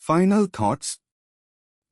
Final thoughts.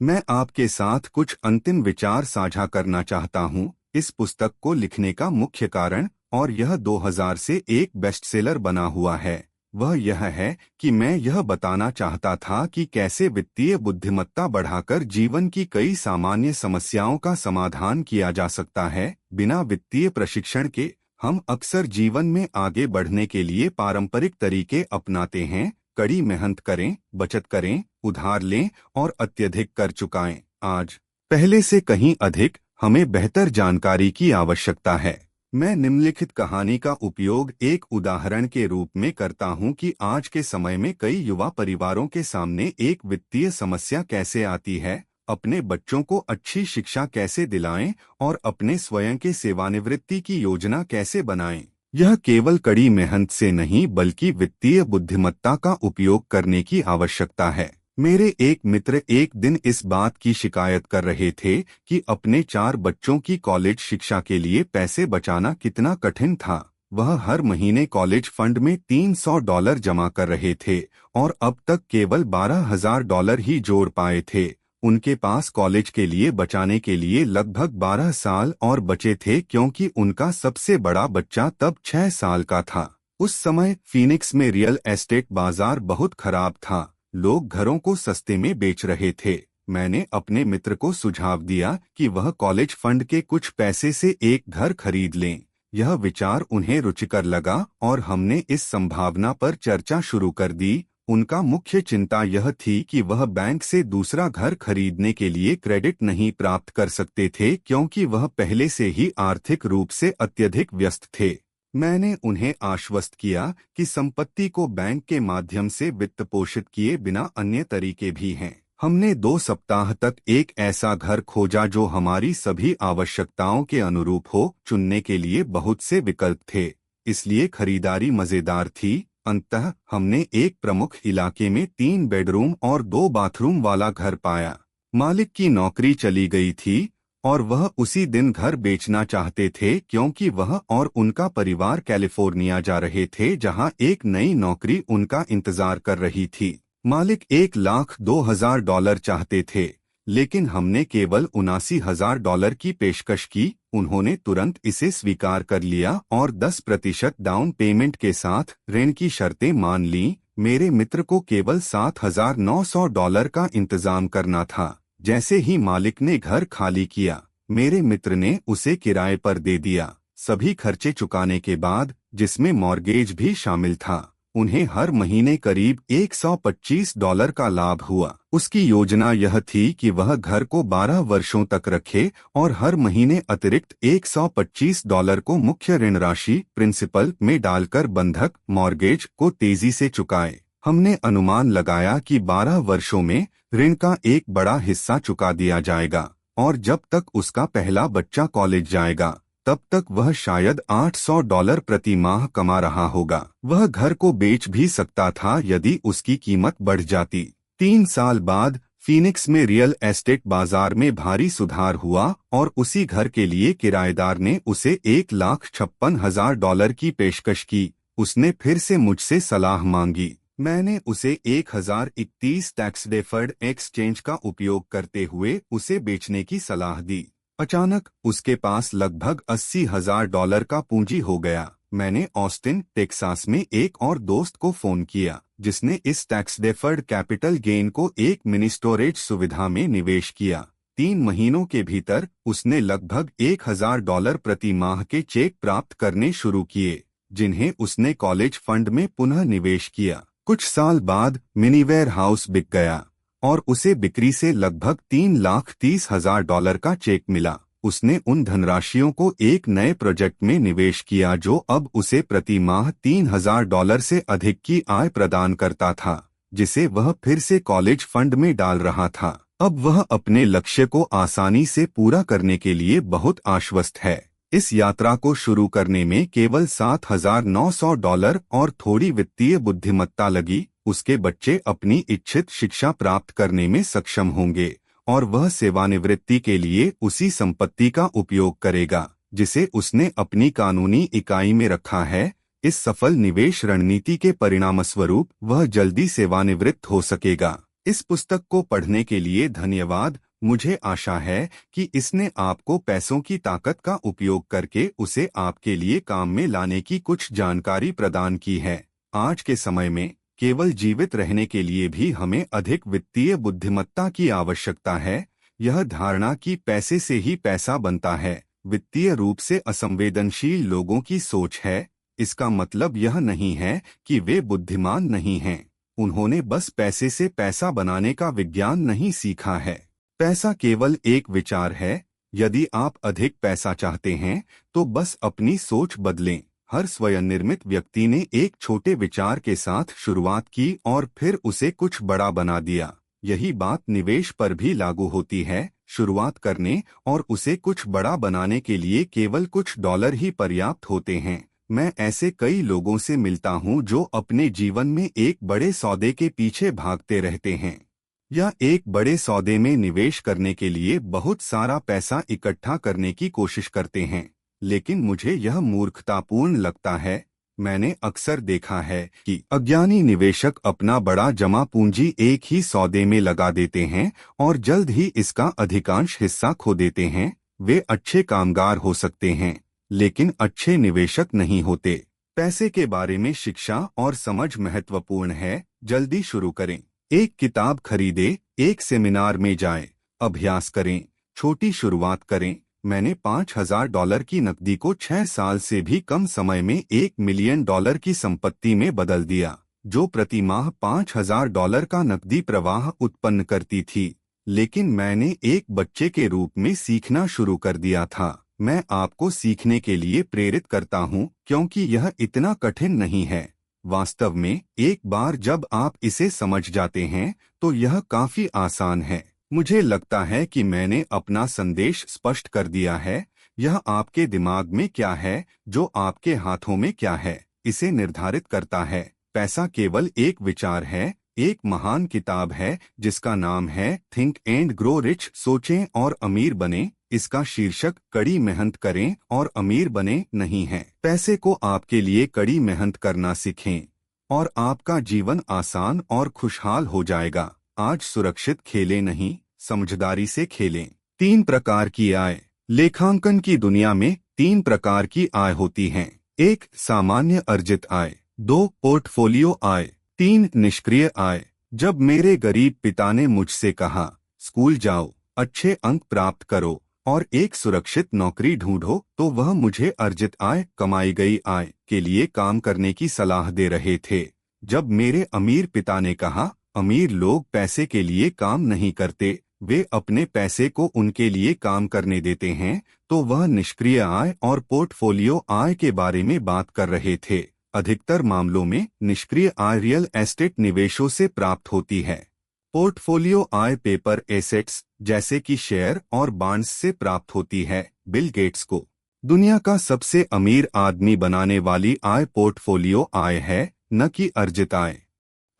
मैं आपके साथ कुछ अंतिम विचार साझा करना चाहता हूँ। इस पुस्तक को लिखने का मुख्य कारण, और यह 2000 से एक बेस्टसेलर बना हुआ है, वह यह है कि मैं यह बताना चाहता था कि कैसे वित्तीय बुद्धिमत्ता बढ़ाकर जीवन की कई सामान्य समस्याओं का समाधान किया जा सकता है। बिना वित्तीय प्रशिक्षण के हम अक्सर जीवन में आगे बढ़ने के लिए पारंपरिक तरीके अपनाते हैं। कड़ी मेहनत करें, बचत करें, उधार लें और अत्यधिक कर चुकाएं। आज पहले से कहीं अधिक हमें बेहतर जानकारी की आवश्यकता है। मैं निम्नलिखित कहानी का उपयोग एक उदाहरण के रूप में करता हूं कि आज के समय में कई युवा परिवारों के सामने एक वित्तीय समस्या कैसे आती है, अपने बच्चों को अच्छी शिक्षा कैसे दिलाएं और अपने स्वयं के सेवानिवृत्ति की योजना कैसे बनाएं। यह केवल कड़ी मेहनत से नहीं बल्कि वित्तीय बुद्धिमत्ता का उपयोग करने की आवश्यकता है। मेरे एक मित्र एक दिन इस बात की शिकायत कर रहे थे कि अपने 4 बच्चों की कॉलेज शिक्षा के लिए पैसे बचाना कितना कठिन था। वह हर महीने कॉलेज फंड में $300 जमा कर रहे थे और अब तक केवल $12,000 ही जोड़ पाए थे। उनके पास कॉलेज के लिए बचाने के लिए लगभग 12 साल और बचे थे, क्योंकि उनका सबसे बड़ा बच्चा तब 6 साल का था। उस समय फीनिक्स में रियल एस्टेट बाजार बहुत खराब था। लोग घरों को सस्ते में बेच रहे थे। मैंने अपने मित्र को सुझाव दिया कि वह कॉलेज फंड के कुछ पैसे से एक घर खरीद लें। यह विचार उन्हें रुचिकर लगा और हमने इस संभावना पर चर्चा शुरू कर दी। उनका मुख्य चिंता यह थी कि वह बैंक से दूसरा घर खरीदने के लिए क्रेडिट नहीं प्राप्त कर सकते थे, क्योंकि वह पहले से ही आर्थिक रूप से अत्यधिक व्यस्त थे। मैंने उन्हें आश्वस्त किया कि संपत्ति को बैंक के माध्यम से वित्त पोषित किए बिना अन्य तरीके भी हैं। हमने 2 सप्ताह तक एक ऐसा घर खोजा जो हमारी सभी आवश्यकताओं के अनुरूप हो। चुनने के लिए बहुत से विकल्प थे, इसलिए खरीदारी मजेदार थी। अंततः हमने एक प्रमुख इलाके में 3 बेडरूम और 2 बाथरूम वाला घर पाया। मालिक की नौकरी चली गई थी और वह उसी दिन घर बेचना चाहते थे, क्योंकि वह और उनका परिवार कैलिफोर्निया जा रहे थे, जहां एक नई नौकरी उनका इंतजार कर रही थी। मालिक $1,02,000 चाहते थे, लेकिन हमने केवल $79,000 की पेशकश की। उन्होंने तुरंत इसे स्वीकार कर लिया और 10% डाउन पेमेंट के साथ ऋण की शर्तें मान लीं। मेरे मित्र को केवल $7,900 का इंतजाम करना था। जैसे ही मालिक ने घर खाली किया, मेरे मित्र ने उसे किराए पर दे दिया। सभी खर्चे चुकाने के बाद, जिसमें मॉर्गेज भी शामिल था, उन्हें हर महीने करीब $125 का लाभ हुआ। उसकी योजना यह थी कि वह घर को 12 वर्षों तक रखे और हर महीने अतिरिक्त $125 को मुख्य ऋण राशि प्रिंसिपल में डालकर बंधक मॉर्गेज को तेजी से चुकाए। हमने अनुमान लगाया कि 12 वर्षों में ऋण का एक बड़ा हिस्सा चुका दिया जाएगा और जब तक उसका पहला बच्चा कॉलेज जाएगा तब तक वह शायद $800 प्रति माह कमा रहा होगा। वह घर को बेच भी सकता था यदि उसकी कीमत बढ़ जाती। 3 साल बाद फीनिक्स में रियल एस्टेट बाजार में भारी सुधार हुआ और उसी घर के लिए किराएदार ने उसे $1,56,000 की पेशकश की। उसने फिर से मुझसे सलाह मांगी। मैंने उसे 1031 टैक्स डेफर्ड एक्सचेंज का उपयोग करते हुए उसे बेचने की सलाह दी। अचानक उसके पास लगभग $80,000 का पूंजी हो गया। मैंने ऑस्टिन, टेक्सास में एक और दोस्त को फोन किया, जिसने इस टैक्स डेफर्ड कैपिटल गेन को एक मिनी स्टोरेज सुविधा में निवेश किया। 3 महीनों के भीतर उसने लगभग $1,000 प्रति माह के चेक प्राप्त करने शुरू किए, जिन्हें उसने कॉलेज फंड में पुनः निवेश किया। कुछ साल बाद मिनीवेयर हाउस बिक गया और उसे बिक्री से लगभग $3,30,000 का चेक मिला। उसने उन धनराशियों को एक नए प्रोजेक्ट में निवेश किया जो अब उसे प्रति माह $3,000 से अधिक की आय प्रदान करता था, जिसे वह फिर से कॉलेज फंड में डाल रहा था। अब वह अपने लक्ष्य को आसानी से पूरा करने के लिए बहुत आश्वस्त है। इस यात्रा को शुरू करने में केवल $7,900 और थोड़ी वित्तीय बुद्धिमत्ता लगी। उसके बच्चे अपनी इच्छित शिक्षा प्राप्त करने में सक्षम होंगे और वह सेवानिवृत्ति के लिए उसी संपत्ति का उपयोग करेगा जिसे उसने अपनी कानूनी इकाई में रखा है। इस सफल निवेश रणनीति के परिणामस्वरूप वह जल्दी सेवानिवृत्त हो सकेगा। इस पुस्तक को पढ़ने के लिए धन्यवाद। मुझे आशा है कि इसने आपको पैसों की ताकत का उपयोग करके उसे आपके लिए काम में लाने की कुछ जानकारी प्रदान की है। आज के समय में केवल जीवित रहने के लिए भी हमें अधिक वित्तीय बुद्धिमत्ता की आवश्यकता है। यह धारणा कि पैसे से ही पैसा बनता है वित्तीय रूप से असंवेदनशील लोगों की सोच है। इसका मतलब यह नहीं है कि वे बुद्धिमान नहीं हैं, उन्होंने बस पैसे से पैसा बनाने का विज्ञान नहीं सीखा है। पैसा केवल एक विचार है। यदि आप अधिक पैसा चाहते हैं तो बस अपनी सोच बदलें। हर स्वयं निर्मित व्यक्ति ने एक छोटे विचार के साथ शुरुआत की और फिर उसे कुछ बड़ा बना दिया। यही बात निवेश पर भी लागू होती है। शुरुआत करने और उसे कुछ बड़ा बनाने के लिए केवल कुछ डॉलर ही पर्याप्त होते हैं। मैं ऐसे कई लोगों से मिलता हूं जो अपने जीवन में एक बड़े सौदे के पीछे भागते रहते हैं या एक बड़े सौदे में निवेश करने के लिए बहुत सारा पैसा इकट्ठा करने की कोशिश करते हैं, लेकिन मुझे यह मूर्खतापूर्ण लगता है। मैंने अक्सर देखा है कि अज्ञानी निवेशक अपना बड़ा जमा पूंजी एक ही सौदे में लगा देते हैं और जल्द ही इसका अधिकांश हिस्सा खो देते हैं। वे अच्छे कामगार हो सकते हैं लेकिन अच्छे निवेशक नहीं होते। पैसे के बारे में शिक्षा और समझ महत्वपूर्ण है। जल्दी शुरू करें। एक किताब खरीदें, एक सेमिनार में जाएं, अभ्यास करें, छोटी शुरुआत करें। मैंने $5,000 की नकदी को 6 साल से भी कम समय में $1 मिलियन की संपत्ति में बदल दिया, जो प्रति माह $5,000 का नकदी प्रवाह उत्पन्न करती थी। लेकिन मैंने एक बच्चे के रूप में सीखना शुरू कर दिया था। मैं आपको सीखने के लिए प्रेरित करता हूं क्योंकि यह इतना कठिन नहीं है। वास्तव में एक बार जब आप इसे समझ जाते हैं तो यह काफी आसान है। मुझे लगता है कि मैंने अपना संदेश स्पष्ट कर दिया है। यह आपके दिमाग में क्या है, जो आपके हाथों में क्या है, इसे निर्धारित करता है। पैसा केवल एक विचार है। एक महान किताब है जिसका नाम है थिंक एंड ग्रो रिच, सोचें और अमीर बने। इसका शीर्षक कड़ी मेहनत करें और अमीर बने नहीं है। पैसे को आपके लिए कड़ी मेहनत करना सीखें और आपका जीवन आसान और खुशहाल हो जाएगा। आज सुरक्षित खेलें नहीं, समझदारी से खेलें। 3 प्रकार की आय। लेखांकन की दुनिया में 3 प्रकार की आय होती हैं। 1 सामान्य अर्जित आय, 2 पोर्टफोलियो आय, 3 निष्क्रिय आय। जब मेरे गरीब पिता ने मुझसे कहा, स्कूल जाओ, अच्छे अंक प्राप्त करो और एक सुरक्षित नौकरी ढूंढो, तो वह मुझे अर्जित आय, कमाई गई आय के लिए काम करने की सलाह दे रहे थे। जब मेरे अमीर पिता ने कहा, अमीर लोग पैसे के लिए काम नहीं करते, वे अपने पैसे को उनके लिए काम करने देते हैं, तो वह निष्क्रिय आय और पोर्टफोलियो आय के बारे में बात कर रहे थे। अधिकतर मामलों में निष्क्रिय आय रियल एस्टेट निवेशों से प्राप्त होती है। पोर्टफोलियो आय पेपर एसेट्स जैसे कि शेयर और बॉन्ड्स से प्राप्त होती है। बिल गेट्स को दुनिया का सबसे अमीर आदमी बनाने वाली आय पोर्टफोलियो आय है, न कि अर्जित आय।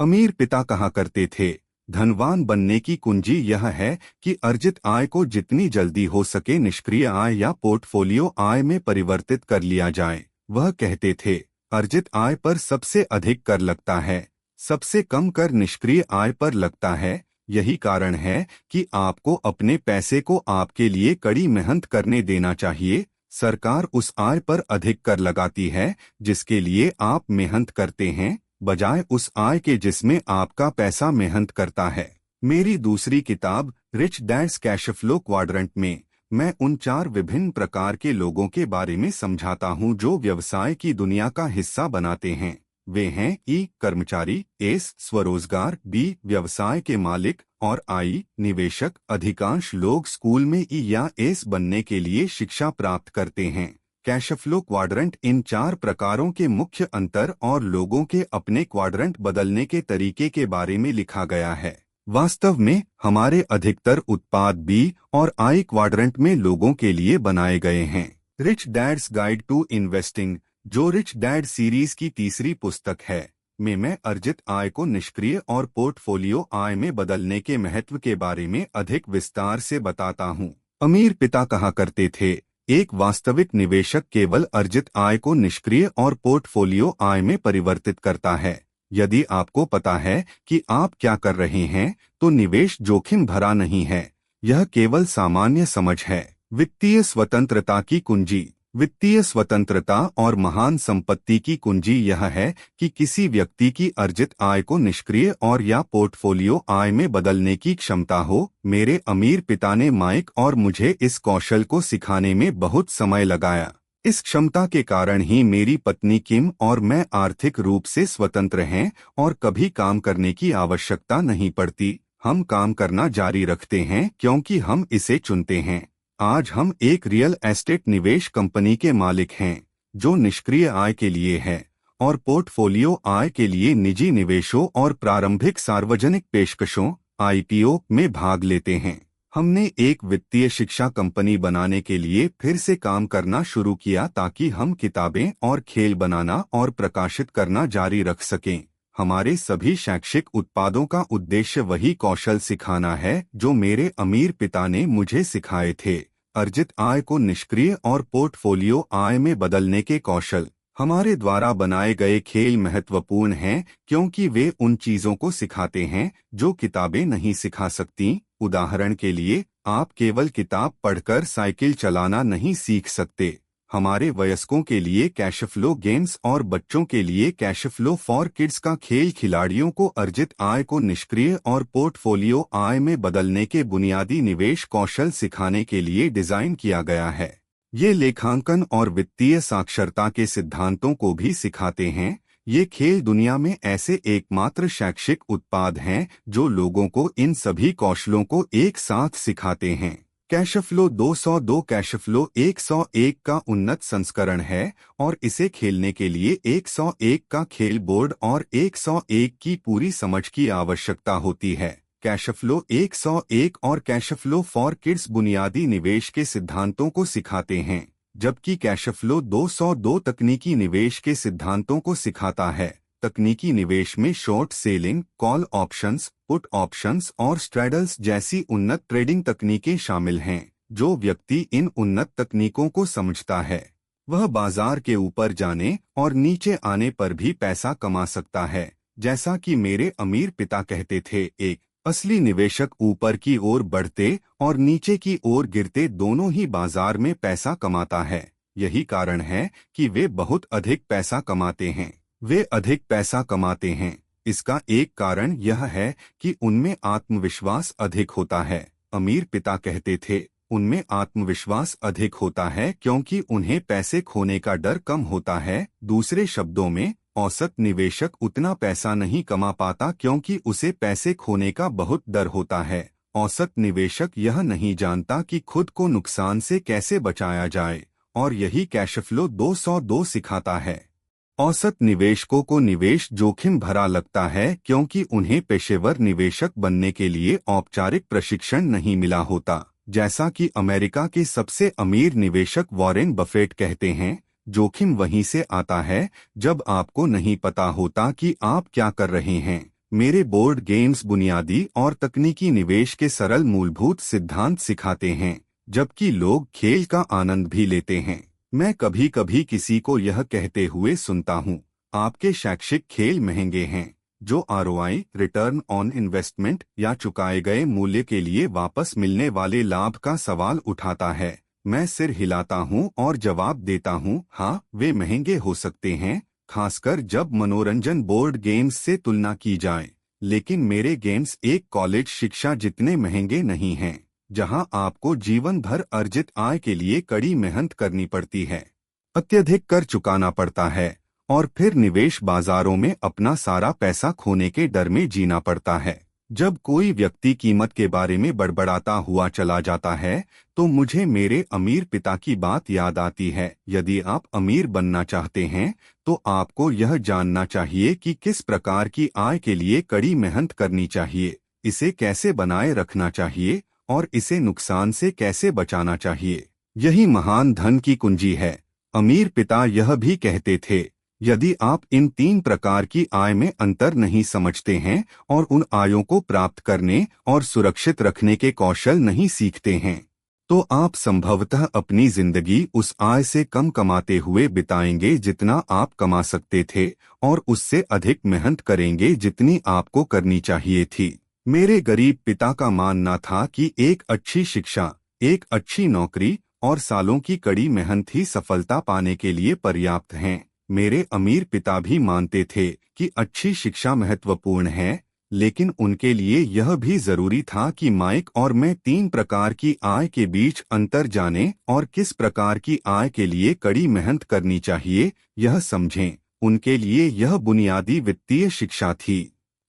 अमीर पिता कहा करते थे, धनवान बनने की कुंजी यह है कि अर्जित आय को जितनी जल्दी हो सके निष्क्रिय आय या पोर्टफोलियो आय में परिवर्तित कर लिया जाए। वह कहते थे, अर्जित आय पर सबसे अधिक कर लगता है, सबसे कम कर निष्क्रिय आय पर लगता है। यही कारण है कि आपको अपने पैसे को आपके लिए कड़ी मेहनत करने देना चाहिए। सरकार उस आय पर अधिक कर लगाती है जिसके लिए आप मेहनत करते हैं, बजाय उस आय के जिसमें आपका पैसा मेहनत करता है। मेरी दूसरी किताब rich dad's cash flow quadrant में मैं उन 4 विभिन्न प्रकार के लोगों के बारे में समझाता हूं जो व्यवसाय की दुनिया का हिस्सा बनाते हैं। वे हैं ई कर्मचारी, एस स्वरोजगार, बी व्यवसाय के मालिक और आई निवेशक। अधिकांश लोग स्कूल में ई या एस बनने के लिए शिक्षा प्राप्त करते हैं। कैश फ्लो क्वाड्रेंट इन 4 प्रकारों के मुख्य अंतर और लोगों के अपने क्वाड्रेंट बदलने के तरीके के बारे में लिखा गया है। वास्तव में हमारे अधिकतर उत्पाद बी और आई क्वाड्रेंट में लोगों के लिए बनाए गए हैं। Rich dad's guide to investing, जो रिच डैड सीरीज की तीसरी पुस्तक है, में मैं अर्जित आय को निष्क्रिय और पोर्टफोलियो आय में बदलने के महत्व के बारे में अधिक विस्तार से बताता हूँ। अमीर पिता कहा करते थे, एक वास्तविक निवेशक केवल अर्जित आय को निष्क्रिय और पोर्टफोलियो आय में परिवर्तित करता है। यदि आपको पता है कि आप क्या कर रहे हैं, तो निवेश जोखिम भरा नहीं है, यह केवल सामान्य समझ है। वित्तीय स्वतंत्रता की कुंजी। वित्तीय स्वतंत्रता और महान संपत्ति की कुंजी यह है कि किसी व्यक्ति की अर्जित आय को निष्क्रिय और या पोर्टफोलियो आय में बदलने की क्षमता हो। मेरे अमीर पिता ने माइक और मुझे इस कौशल को सिखाने में बहुत समय लगाया। इस क्षमता के कारण ही मेरी पत्नी किम और मैं आर्थिक रूप से स्वतंत्र हैं और कभी काम करने की आवश्यकता नहीं पड़ती। हम काम करना जारी रखते हैं क्योंकि हम इसे चुनते हैं। आज हम एक रियल एस्टेट निवेश कंपनी के मालिक हैं, जो निष्क्रिय आय के लिए है और पोर्टफोलियो आय के लिए निजी निवेशों और प्रारंभिक सार्वजनिक पेशकशों (IPO) में भाग लेते हैं। हमने एक वित्तीय शिक्षा कंपनी बनाने के लिए फिर से काम करना शुरू किया ताकि हम किताबें और खेल बनाना और प्रकाशित करना जारी रख सकें। हमारे सभी शैक्षिक उत्पादों का उद्देश्य वही कौशल सिखाना है जो मेरे अमीर पिता ने मुझे सिखाए थे। अर्जित आय को निष्क्रिय और पोर्टफोलियो आय में बदलने के कौशल। हमारे द्वारा बनाए गए खेल महत्वपूर्ण हैं क्योंकि वे उन चीजों को सिखाते हैं जो किताबें नहीं सिखा सकती। उदाहरण के लिए, आप केवल किताब पढ़कर साइकिल चलाना नहीं सीख सकते। हमारे वयस्कों के लिए कैश फ्लो गेम्स और बच्चों के लिए कैश फ्लो फॉर किड्स का खेल खिलाड़ियों को अर्जित आय को निष्क्रिय और पोर्टफोलियो आय में बदलने के बुनियादी निवेश कौशल सिखाने के लिए डिजाइन किया गया है। ये लेखांकन और वित्तीय साक्षरता के सिद्धांतों को भी सिखाते हैं। ये खेल दुनिया में ऐसे एकमात्र शैक्षिक उत्पाद हैं जो लोगों को इन सभी कौशलों को एक साथ सिखाते हैं। कैश फ्लो 202 कैश फ्लो 101 का उन्नत संस्करण है और इसे खेलने के लिए 101 का खेल बोर्ड और 101 की पूरी समझ की आवश्यकता होती है। कैश फ्लो 101 और कैश फ्लो फॉर किड्स बुनियादी निवेश के सिद्धांतों को सिखाते हैं, जबकि कैश फ्लो 202 तकनीकी निवेश के सिद्धांतों को सिखाता है। तकनीकी निवेश में short selling, call options, put options और स्ट्रैडल्स जैसी उन्नत ट्रेडिंग तकनीकें शामिल हैं। जो व्यक्ति इन उन्नत तकनीकों को समझता है, वह बाजार के ऊपर जाने और नीचे आने पर भी पैसा कमा सकता है। जैसा कि मेरे अमीर पिता कहते थे, एक असली निवेशक ऊपर की ओर बढ़ते और नीचे की ओर गिरते दोनों ही बाजार में पैसा कमाता है। यही कारण है कि वे बहुत अधिक पैसा कमाते हैं। वे अधिक पैसा कमाते हैं, इसका एक कारण यह है कि उनमें आत्मविश्वास अधिक होता है। अमीर पिता कहते थे, उनमें आत्मविश्वास अधिक होता है क्योंकि उन्हें पैसे खोने का डर कम होता है। दूसरे शब्दों में, औसत निवेशक उतना पैसा नहीं कमा पाता क्योंकि उसे पैसे खोने का बहुत डर होता है। औसत निवेशक यह नहीं जानता कि खुद को नुकसान से कैसे बचाया जाए, और यही कैश फ्लो 202 सिखाता है। औसत निवेशकों को निवेश जोखिम भरा लगता है क्योंकि उन्हें पेशेवर निवेशक बनने के लिए औपचारिक प्रशिक्षण नहीं मिला होता। जैसा कि अमेरिका के सबसे अमीर निवेशक वॉरेन बफेट कहते हैं, जोखिम वहीं से आता है जब आपको नहीं पता होता कि आप क्या कर रहे हैं। मेरे बोर्ड गेम्स बुनियादी और तकनीकी निवेश के सरल मूलभूत सिद्धांत सिखाते हैं, जबकि लोग खेल का आनंद भी लेते हैं। मैं कभी कभी किसी को यह कहते हुए सुनता हूँ, आपके शैक्षिक खेल महंगे हैं, जो ROI रिटर्न ऑन इन्वेस्टमेंट या चुकाए गए मूल्य के लिए वापस मिलने वाले लाभ का सवाल उठाता है। मैं सिर हिलाता हूँ और जवाब देता हूँ, हाँ, वे महंगे हो सकते हैं, खासकर जब मनोरंजन बोर्ड गेम्स से तुलना की जाए, लेकिन मेरे गेम्स एक कॉलेज शिक्षा जितने महंगे नहीं हैं, जहां आपको जीवन भर अर्जित आय के लिए कड़ी मेहनत करनी पड़ती है, अत्यधिक कर चुकाना पड़ता है और फिर निवेश बाजारों में अपना सारा पैसा खोने के डर में जीना पड़ता है। जब कोई व्यक्ति कीमत के बारे में बड़बड़ाता हुआ चला जाता है, तो मुझे मेरे अमीर पिता की बात याद आती है। यदि आप अमीर बनना चाहते हैं, तो आपको यह जानना चाहिए कि किस प्रकार की आय के लिए कड़ी मेहनत करनी चाहिए, इसे कैसे बनाए रखना चाहिए और इसे नुकसान से कैसे बचाना चाहिए। यही महान धन की कुंजी है। अमीर पिता यह भी कहते थे, यदि आप इन 3 प्रकार की आय में अंतर नहीं समझते हैं और उन आयों को प्राप्त करने और सुरक्षित रखने के कौशल नहीं सीखते हैं, तो आप संभवतः अपनी जिंदगी उस आय से कम कमाते हुए बिताएंगे जितना आप कमा सकते थे, और उससे अधिक मेहनत करेंगे जितनी आपको करनी चाहिए थी। मेरे गरीब पिता का मानना था कि एक अच्छी शिक्षा, एक अच्छी नौकरी और सालों की कड़ी मेहनत ही सफलता पाने के लिए पर्याप्त हैं। मेरे अमीर पिता भी मानते थे कि अच्छी शिक्षा महत्वपूर्ण है, लेकिन उनके लिए यह भी जरूरी था कि माइक और मैं 3 प्रकार की आय के बीच अंतर जाने और किस प्रकार की आय के लिए कड़ी मेहनत करनी चाहिए यह समझें। उनके लिए यह बुनियादी वित्तीय शिक्षा थी।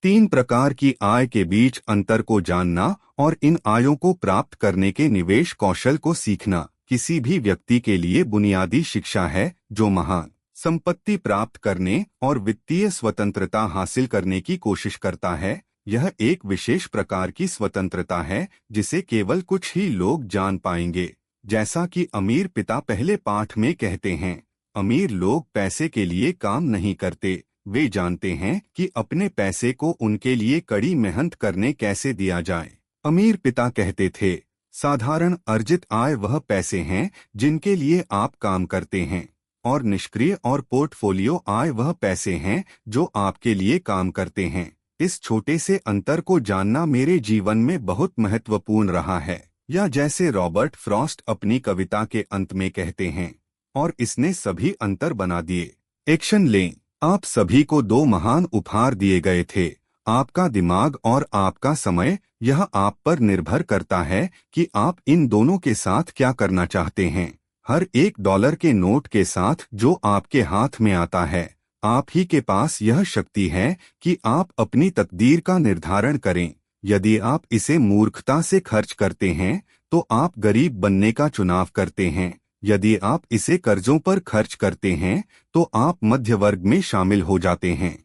3 प्रकार की आय के बीच अंतर को जानना और इन आयों को प्राप्त करने के निवेश कौशल को सीखना किसी भी व्यक्ति के लिए बुनियादी शिक्षा है जो महान संपत्ति प्राप्त करने और वित्तीय स्वतंत्रता हासिल करने की कोशिश करता है। यह एक विशेष प्रकार की स्वतंत्रता है जिसे केवल कुछ ही लोग जान पाएंगे। जैसा कि अमीर पिता पहले पाठ में कहते हैं, अमीर लोग पैसे के लिए काम नहीं करते, वे जानते हैं कि अपने पैसे को उनके लिए कड़ी मेहनत करने कैसे दिया जाए। अमीर पिता कहते थे, साधारण अर्जित आय वह पैसे हैं जिनके लिए आप काम करते हैं, और निष्क्रिय और पोर्टफोलियो आय वह पैसे हैं जो आपके लिए काम करते हैं। इस छोटे से अंतर को जानना मेरे जीवन में बहुत महत्वपूर्ण रहा है। या जैसे रॉबर्ट फ्रॉस्ट अपनी कविता के अंत में कहते हैं, और इसने सभी अंतर बना दिए। एक्शन लें। आप सभी को 2 महान उपहार दिए गए थे, आपका दिमाग और आपका समय। यह आप पर निर्भर करता है कि आप इन दोनों के साथ क्या करना चाहते हैं। हर $1 के नोट के साथ जो आपके हाथ में आता है, आप ही के पास यह शक्ति है कि आप अपनी तकदीर का निर्धारण करें। यदि आप इसे मूर्खता से खर्च करते हैं तो आप गरीब बनने का चुनाव करते हैं। यदि आप इसे कर्जों पर खर्च करते हैं तो आप मध्य वर्ग में शामिल हो जाते हैं।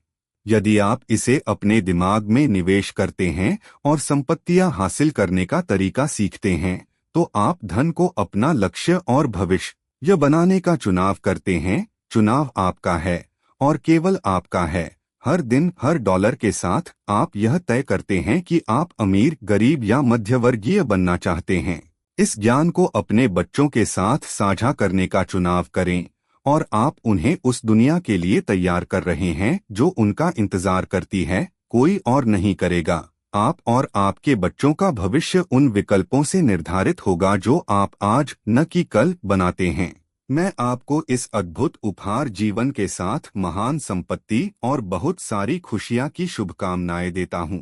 यदि आप इसे अपने दिमाग में निवेश करते हैं और संपत्तियां हासिल करने का तरीका सीखते हैं तो आप धन को अपना लक्ष्य और भविष्य बनाने का चुनाव करते हैं। चुनाव आपका है और केवल आपका है। हर दिन हर डॉलर के साथ आप यह तय करते हैं कि आप अमीर, गरीब या मध्यवर्गीय बनना चाहते हैं। इस ज्ञान को अपने बच्चों के साथ साझा करने का चुनाव करें और आप उन्हें उस दुनिया के लिए तैयार कर रहे हैं जो उनका इंतजार करती है। कोई और नहीं करेगा। आप और आपके बच्चों का भविष्य उन विकल्पों से निर्धारित होगा जो आप आज न कि कल बनाते हैं। मैं आपको इस अद्भुत उपहार जीवन के साथ महान संपत्ति और बहुत सारी खुशियां की शुभकामनाएं देता हूं।